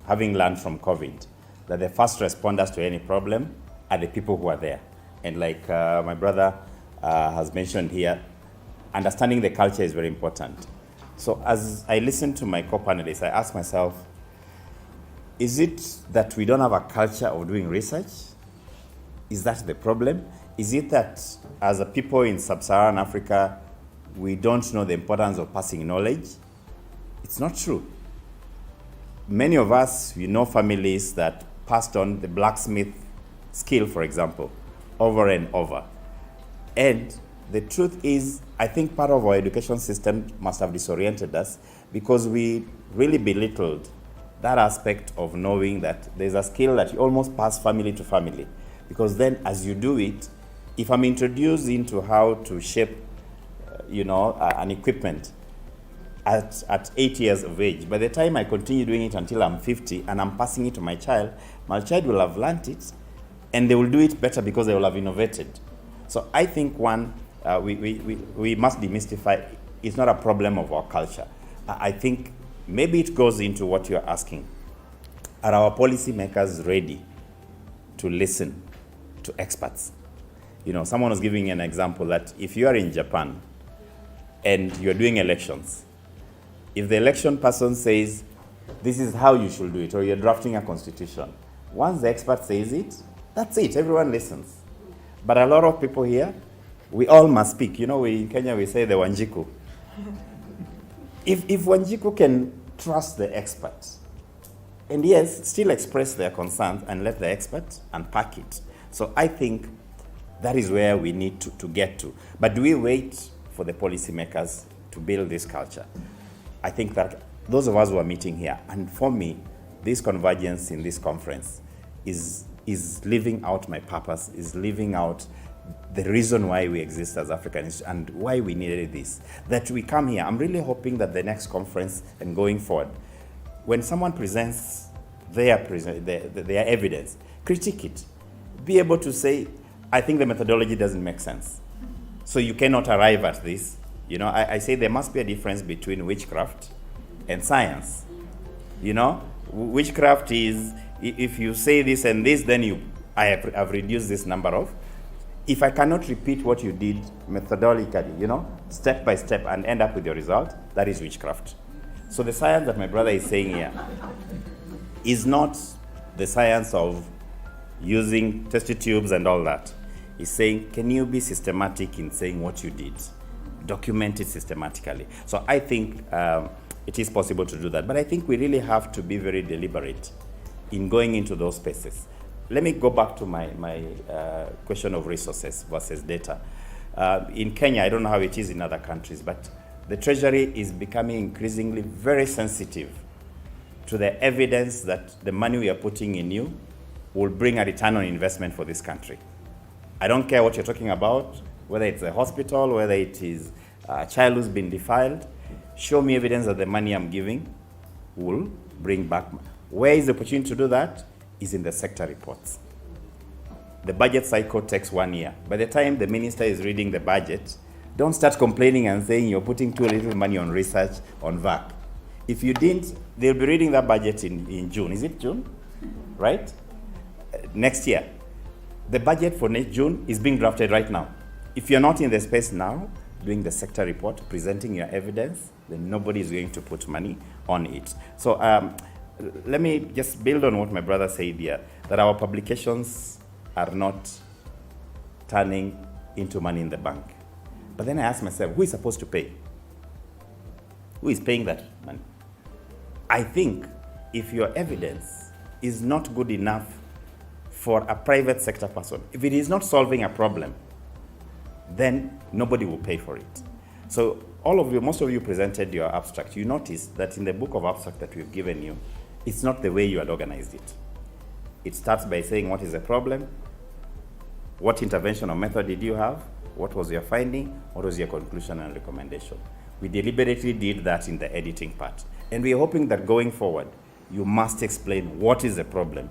having learned from COVID, that the first responders to any problem are the people who are there. And like my brother has mentioned here, understanding the culture is very important. So as I listen to my co-panelists, I ask myself, is it that we don't have a culture of doing research? Is that the problem? Is it that as a people in sub-Saharan Africa, we don't know the importance of passing knowledge? It's not true. Many of us, we know families that passed on the blacksmith skill, for example, over and over. And the truth is, I think part of our education system must have disoriented us because we really belittled that aspect of knowing that there's a skill that you almost pass family to family. Because then as you do it, if I'm introduced into how to shape, an equipment at 8 years of age, by the time I continue doing it until I'm 50 and I'm passing it to my child will have learned it and they will do it better because they will have innovated. So I think we must demystify, it's not a problem of our culture. I think maybe it goes into what you're asking. Are our policymakers ready to listen to experts? Someone was giving an example that if you are in Japan and you're doing elections, if the election person says, this is how you should do it, or you're drafting a constitution, once the expert says it, that's it, everyone listens. But a lot of people here, we all must speak. In Kenya we say the Wanjiku. If Wanjiku can trust the expert, and yes, still express their concerns and let the expert unpack it. So I think that is where we need to get to. But do we wait for the policymakers to build this culture? I think that those of us who are meeting here, and for me, this convergence in this conference is living out my purpose, is living out the reason why we exist as Africans and why we needed this. That we come here, I'm really hoping that the next conference and going forward, when someone presents their evidence, critique it. Be able to say, I think the methodology doesn't make sense. So you cannot arrive at this. I say there must be a difference between witchcraft and science. Witchcraft is, if you say this and this, then I've reduced this number of. If I cannot repeat what you did methodologically, step by step and end up with your result, that is witchcraft. So the science that my brother is saying here is not the science of using test tubes and all that. He's saying, can you be systematic in saying what you did? Document it systematically. So I think it is possible to do that. But I think we really have to be very deliberate in going into those spaces. Let me go back to my question of resources versus data. In Kenya, I don't know how it is in other countries, but the Treasury is becoming increasingly very sensitive to the evidence that the money we are putting in you will bring a return on investment for this country. I don't care what you're talking about, whether it's a hospital, whether it is a child who's been defiled. Show me evidence that the money I'm giving will bring back. Where is the opportunity to do that? Is in the sector reports. The budget cycle takes 1 year. By the time the minister is reading the budget, don't start complaining and saying you're putting too little money on research, on VAC. If you didn't, they'll be reading that budget in June. Is it June? Right? Next year. The budget for next June is being drafted right now. If you're not in the space now, doing the sector report, presenting your evidence, then nobody is going to put money on it. So let me just build on what my brother said here, that our publications are not turning into money in the bank. But then I ask myself, who is supposed to pay? Who is paying that money? I think if your evidence is not good enough for a private sector person, if it is not solving a problem, then nobody will pay for it. So most of you presented your abstract. You notice that in the book of abstract that we've given you, it's not the way you had organized it. It starts by saying what is the problem, what intervention or method did you have, what was your finding, what was your conclusion and recommendation. We deliberately did that in the editing part. And we're hoping that going forward, you must explain what is the problem.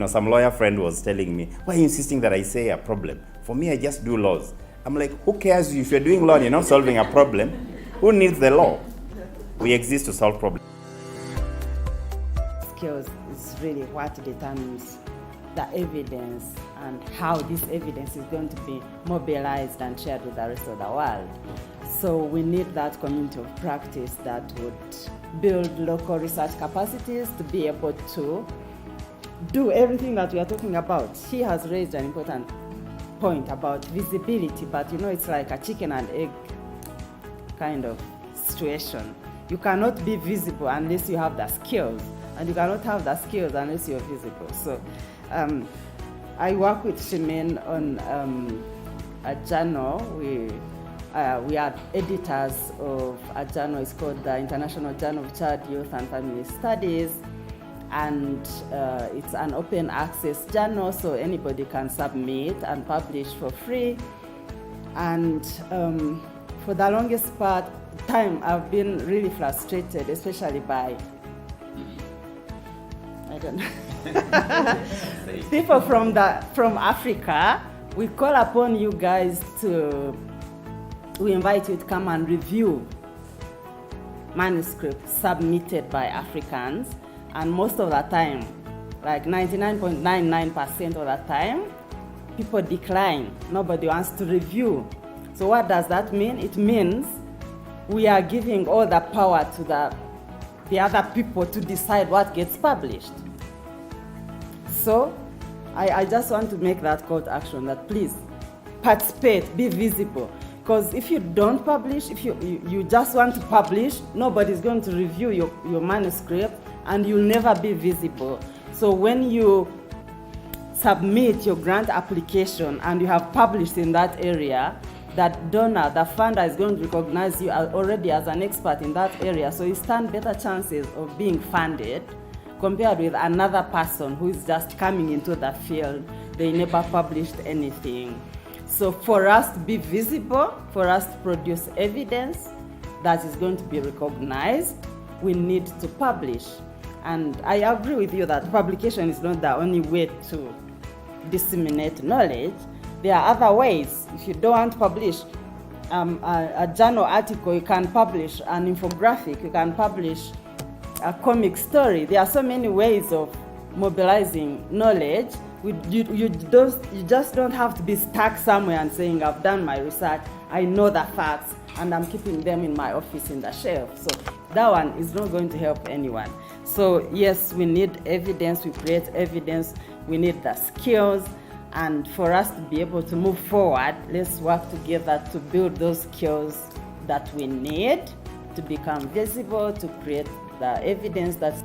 Some lawyer friend was telling me, why are you insisting that I say a problem? For me, I just do laws. I'm like, who cares if you're doing law and you're not solving a problem? Who needs the law? We exist to solve problems. Skills. really what determines the evidence and how this evidence is going to be mobilized and shared with the rest of the world. So we need that community of practice that would build local research capacities to be able to do everything that we are talking about. She has raised an important point about visibility, but it's like a chicken and egg kind of situation. You cannot be visible unless you have the skills, and you cannot have the skills unless you're visible. So I work with Shimin on a journal. We are editors of a journal. It's called the International Journal of Child, Youth and Family Studies, and it's an open access journal, so anybody can submit and publish for free. And for the longest time, I've been really frustrated, especially by, I don't know, people from Africa. We call upon you guys we invite you to come and review manuscripts submitted by Africans, and most of the time, like 99.99% of the time, people decline. Nobody wants to review. So what does that mean? It means we are giving all the power to the other people to decide what gets published. So I just want to make that call to action, that please participate, be visible. Because if you don't publish, if you just want to publish, nobody's going to review your manuscript, and you'll never be visible. So when you submit your grant application and you have published in that area, that donor, the funder, is going to recognize you already as an expert in that area. So you stand better chances of being funded compared with another person who is just coming into the field. They never published anything. So for us to be visible, for us to produce evidence that is going to be recognized, we need to publish. And I agree with you that publication is not the only way to disseminate knowledge. There are other ways. If you don't want to publish a journal article, you can publish an infographic, you can publish a comic story. There are so many ways of mobilizing knowledge. You just don't have to be stuck somewhere and saying, I've done my research, I know the facts, and I'm keeping them in my office in the shelf. So that one is not going to help anyone. So yes, we need evidence, we create evidence, we need the skills, and for us to be able to move forward, let's work together to build those skills that we need to become visible, to create the evidence that's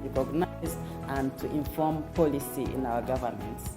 recognized, and to inform policy in our governments.